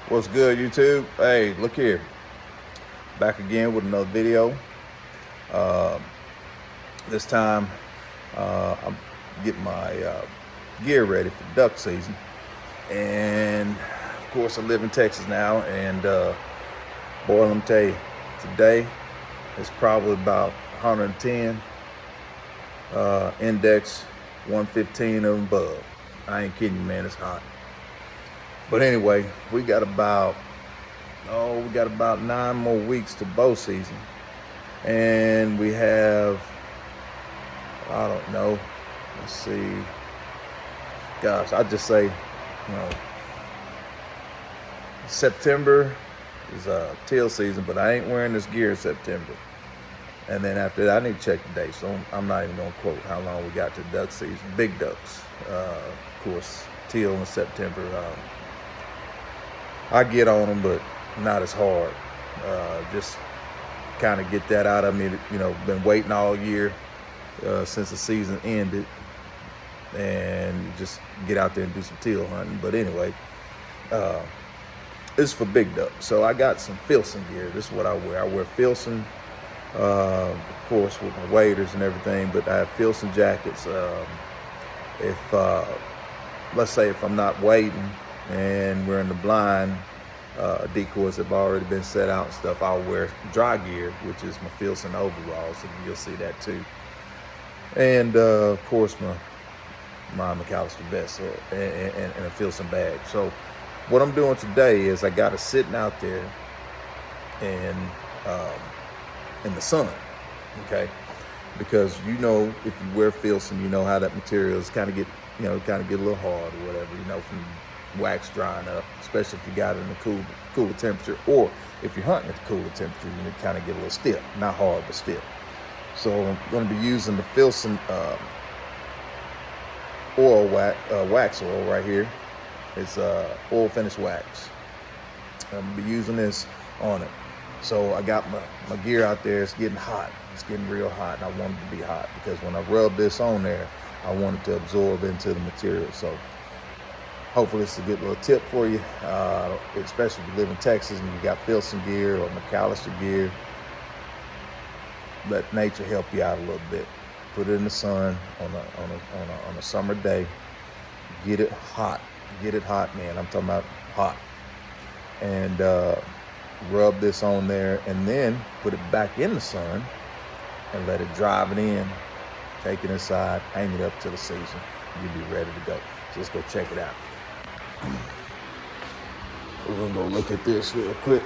What's good, YouTube? Hey, look here. Back again with another video. Uh, this time, I'm getting my gear ready for duck season. And of course, I live in Texas now. And boy, let me tell you, today it's probably about 110, index 115 and above. I ain't kidding you, man. It's hot. But anyway, we got about 9 more weeks to bow season. And we have, I don't know, let's see, gosh, I'd just say, September is teal season, but I ain't wearing this gear in September. And then after that, I need to check the date, so I'm not even gonna quote how long we got to duck season. Big ducks, of course, teal in September. I get on them, but not as hard. Just kind of get that out of me. Been waiting all year since the season ended, and just get out there and do some teal hunting. But anyway, this is for big ducks. So I got some Filson gear. This is what I wear. I wear Filson, of course, with my waders and everything. But I have Filson jackets. Let's say if I'm not wading and we're in the blind, decoys have already been set out and stuff, I'll wear dry gear, which is my Filson overalls, and you'll see that too. And of course my Mcallister vest and a Filson bag. So what I'm doing today is I got it sitting out there in the sun, okay? Because if you wear Filson, you know how that material is kind of get a little hard or whatever, from wax drying up, especially if you got it in a cooler temperature, or if you're hunting at the cooler temperature, you kind of get a little stiff, not hard but stiff. So I'm going to be using the Filson oil wax oil right here. It's oil finish wax. I'm going to be using this on it. So I got my gear out there. It's getting hot. It's getting real hot, and I want it to be hot because when I rub this on there, I want it to absorb into the material. So hopefully it's a good little tip for you, especially if you live in Texas and you got Filson gear or Mcallister gear. Let nature help you out a little bit. Put it in the sun on a summer day. Get it hot. Get it hot, man. I'm talking about hot. And rub this on there, and then put it back in the sun and let it drive it in. Take it inside, hang it up till the season. You'll be ready to go. So let's go check it out. We're gonna go look at this real quick.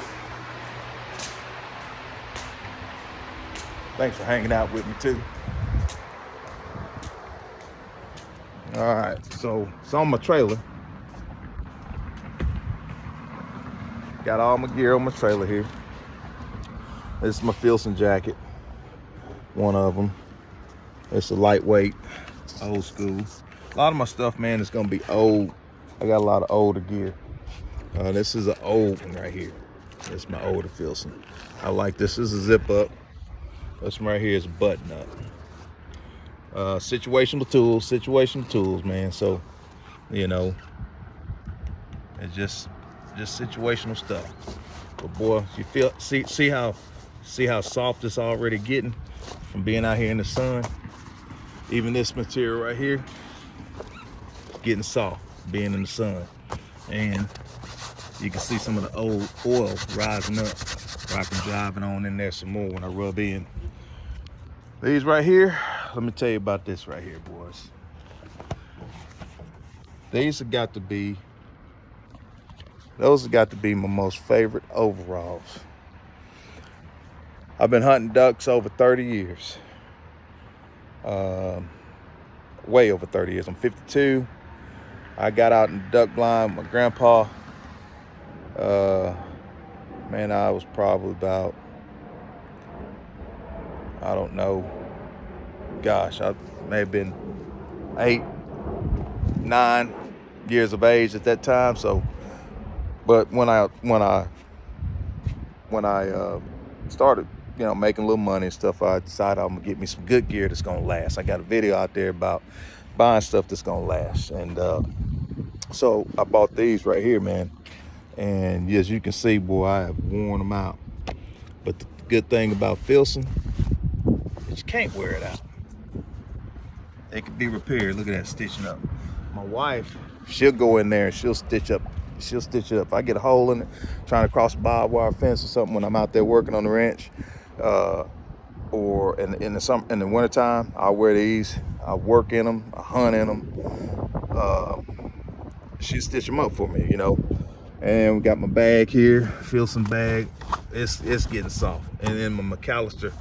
Thanks for hanging out with me too. All right, so it's on my trailer. Got all my gear on my trailer here. This is my Filson jacket, one of them. It's a lightweight, old school. A lot of my stuff, man, is gonna be old. I got a lot of older gear. This is an old one right here. It's my older Filson. I like this. This is a zip up. This one right here is a button up. Situational tools, man. So, it's just situational stuff. But boy, you see how soft it's already getting from being out here in the sun. Even this material right here, getting soft, being in the sun. And you can see some of the old oil rising up, where I can drive it on in there some more when I rub in. These right here, let me tell you about this right here, boys. Those have got to be my most favorite overalls. I've been hunting ducks over 30 years. Way over 30 years. I'm 52. I got out in the duck blind with my grandpa. Man, I was probably about, I don't know, gosh, I may have been 8, 9 years of age at that time. So, but when I started, making a little money and stuff, I decided I'm gonna get me some good gear that's gonna last. I got a video out there about buying stuff that's gonna last, and so I bought these right here, man. And as you can see, boy, I have worn them out. But the good thing about Filson is you can't wear it out. It can be repaired. Look at that, stitching up. My wife, she'll go in there and she'll stitch up. She'll stitch it up. If I get a hole in it, trying to cross a barbed wire fence or something when I'm out there working on the ranch, or in the wintertime, I'll wear these. I work in them, I hunt in them. She'll stitch them up for me, you know. And we got my bag here, Filson bag. It's getting soft. And then my Mcallister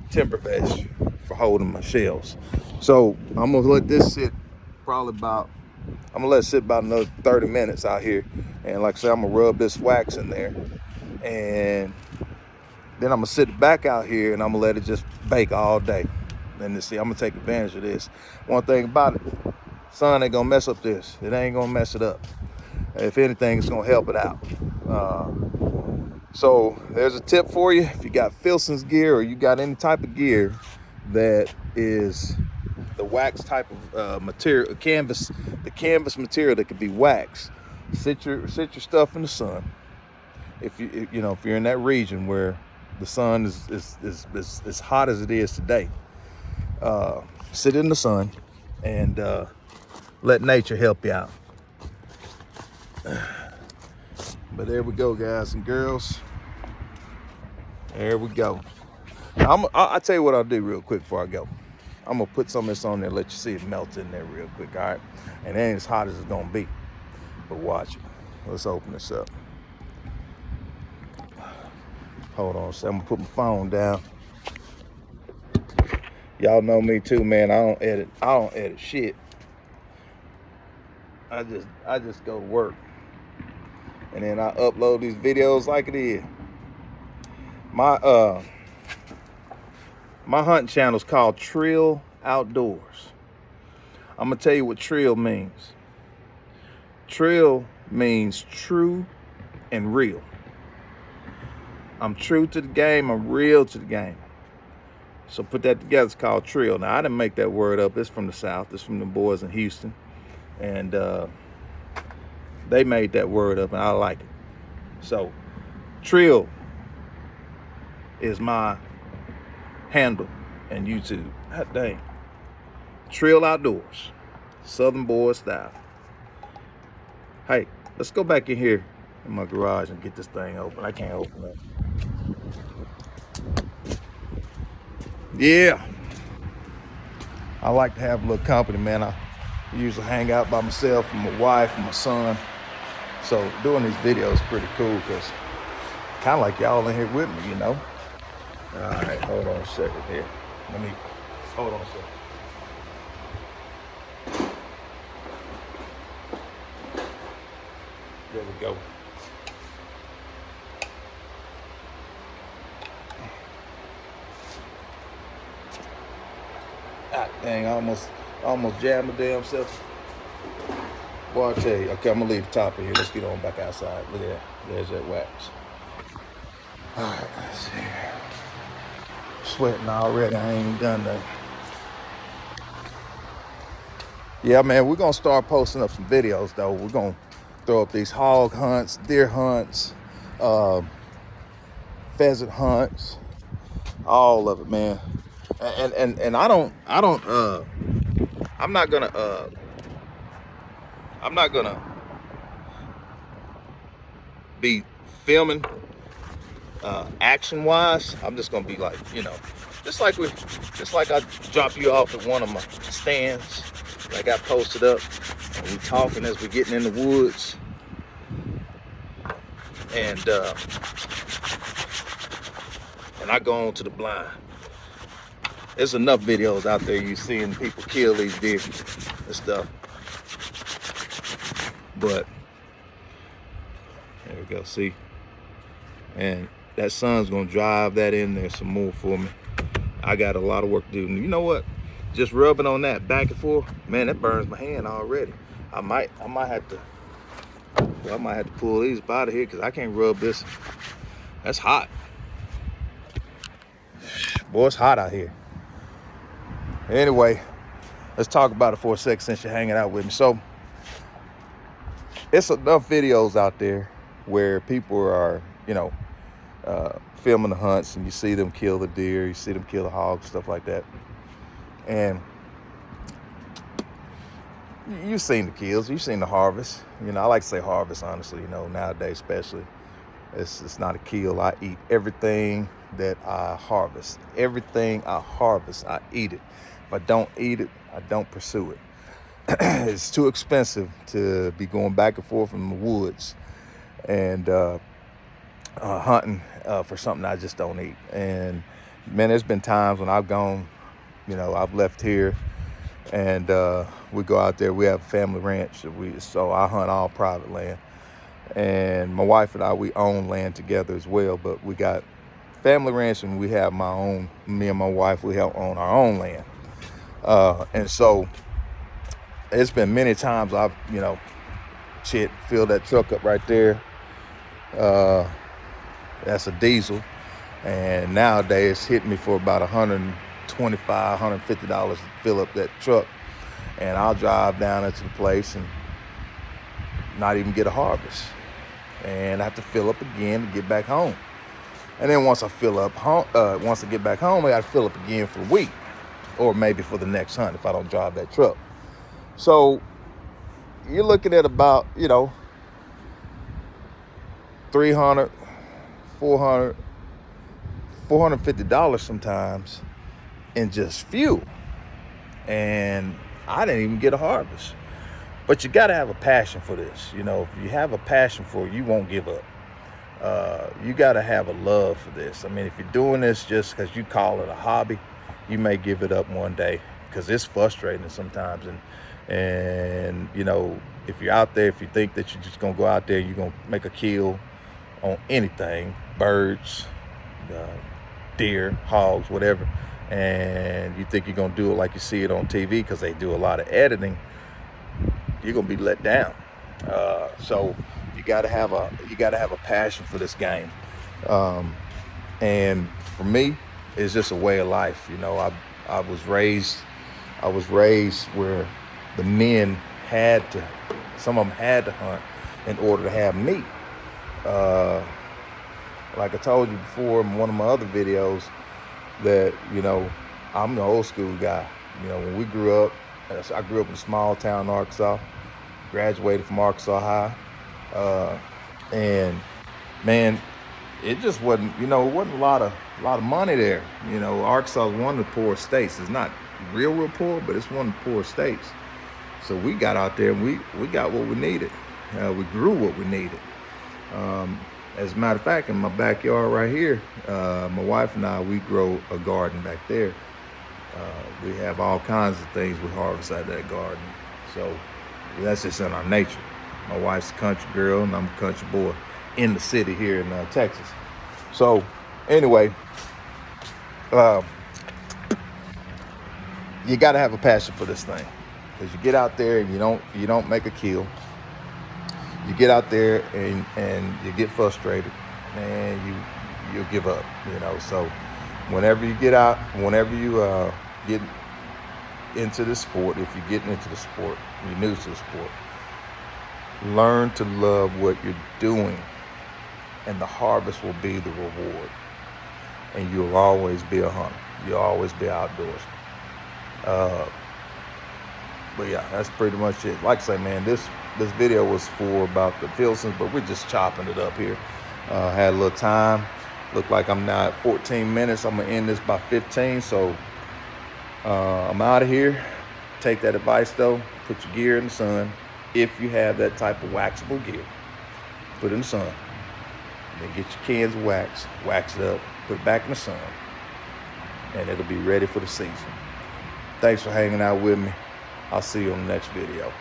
timber vest for holding my shells. So I'm gonna let this sit probably about, I'm gonna let it sit about another 30 minutes out here. And like I said, I'm gonna rub this wax in there. And then I'm gonna sit it back out here and I'm gonna let it just bake all day. And to see, I'm gonna take advantage of this. One thing about it, sun ain't gonna mess up this. It ain't gonna mess it up. If anything, it's gonna help it out. So there's a tip for you. If you got Filson's gear or you got any type of gear that is the wax type of material, the canvas material that could be waxed, sit your stuff in the sun. If if you're in that region where the sun is as hot as it is today, sit in the sun and let nature help you out. But there we go, guys and girls. There we go. Now, I'll tell you what I'll do real quick before I go. I'm gonna put some of this on there, let you see it melt in there real quick, all right? And it ain't as hot as it's gonna be, but watch it. Let's open this up. Hold on a second, I'm gonna put my phone down. Y'all know me too, man. I don't edit shit. I just go to work. And then I upload these videos like it is. My hunting channel is called Trill Outdoors. I'm gonna tell you what trill means. Trill means true and real. I'm true to the game, I'm real to the game. So put that together, it's called trill. Now I didn't make that word up, it's from the South, it's from the boys in Houston. And they made that word up and I like it. So trill is my handle and YouTube. God dang. Trill Outdoors, Southern boy style. Hey, let's go back in here in my garage and get this thing open. I can't open it. Yeah, I like to have a little company, man. I usually hang out by myself and my wife and my son. So doing these videos is pretty cool because kind of like y'all in here with me, you know. All right, hold on a second here. Hold on a second. There we go. Ah, dang, I almost jammed my damn self. Boy, I tell you, okay, I'm gonna leave the top of here. Let's get on back outside. Look at that, there's that wax. All right, let's see here. Sweating already, I ain't even done that. Yeah, man, we're gonna start posting up some videos though. We're gonna throw up these hog hunts, deer hunts, pheasant hunts, all of it, man. And I'm not gonna be filming action wise. I'm just gonna be like, you know, just like I drop you off at one of my stands that I got posted up and we talking as we getting in the woods. And I go on to the blind. There's enough videos out there you seeing people kill these deer and stuff. But there we go, see? And that sun's gonna drive that in there some more for me. I got a lot of work to do. And you know what? Just rubbing on that back and forth, man, that burns my hand already. I might have to pull these out of here because I can't rub this. That's hot. Boy, it's hot out here. Anyway, let's talk about it for a sec since you're hanging out with me. So it's enough videos out there where people are, filming the hunts, and you see them kill the deer, you see them kill the hogs, stuff like that. And you've seen the kills, you've seen the harvest. I like to say harvest, honestly, nowadays especially. It's not a kill. I eat everything that I harvest. Everything I harvest, I eat it. If I don't eat it, I don't pursue it. It's too expensive to be going back and forth in the woods and hunting for something I just don't eat. And man, there's been times when I've gone, I've left here and we go out there. We have a family ranch, so I hunt all private land. And my wife and I, we own land together as well, but we got family ranch and we have me and my wife, we help own our own land. And so it's been many times I've, fill that truck up right there. That's a diesel. And nowadays it's hitting me for about $125, $150 to fill up that truck. And I'll drive down into the place and not even get a harvest. And I have to fill up again to get back home. And then once I get back home, I got to fill up again for a week, or maybe for the next hunt if I don't drive that truck. So you're looking at about, $300, $400, $450 sometimes in just fuel. And I didn't even get a harvest. But you got to have a passion for this. If you have a passion for it, you won't give up. You got to have a love for this. I mean, if you're doing this just because you call it a hobby, you may give it up one day because it's frustrating sometimes. And if you're out there, if you think that you're just going to go out there, you're going to make a kill on anything, birds, deer, hogs, whatever, and you think you're going to do it like you see it on TV because they do a lot of editing, you're gonna be let down. So you gotta have a passion for this game. And for me, it's just a way of life. I was raised where the men some of them had to hunt in order to have meat. Like I told you before in one of my other videos that, I'm the old school guy. When we grew up, I grew up in a small town in Arkansas, graduated from Arkansas High, and man, it just wasn't, it wasn't a lot of money there. Arkansas is one of the poor states. It's not real poor, but it's one of the poor states. So we got out there and we got what we needed. We grew what we needed. As a matter of fact, in my backyard right here, my wife and I, we grow a garden back there. We have all kinds of things we harvest out of that garden. So that's just in our nature. My wife's a country girl and I'm a country boy in the city here in Texas. So anyway, you got to have a passion for this thing, because you get out there and you don't make a kill. You get out there and you get frustrated and you'll give up. So whenever you get out, whenever you get into the sport, if you're getting into the sport, you're new to the sport, learn to love what you're doing, and the harvest will be the reward. And you'll always be a hunter. You'll always be outdoors. But yeah, that's pretty much it. Like I say, man, this video was for about the Filsons, but we're just chopping it up here. Had a little time. Look like I'm now at 14 minutes. I'm gonna end this by 15. So I'm out of here. Take that advice though. Put your gear in the sun. If you have that type of waxable gear, put it in the sun. Then get your cans of wax it up, put it back in the sun, and it'll be ready for the season. Thanks for hanging out with me. I'll see you on the next video.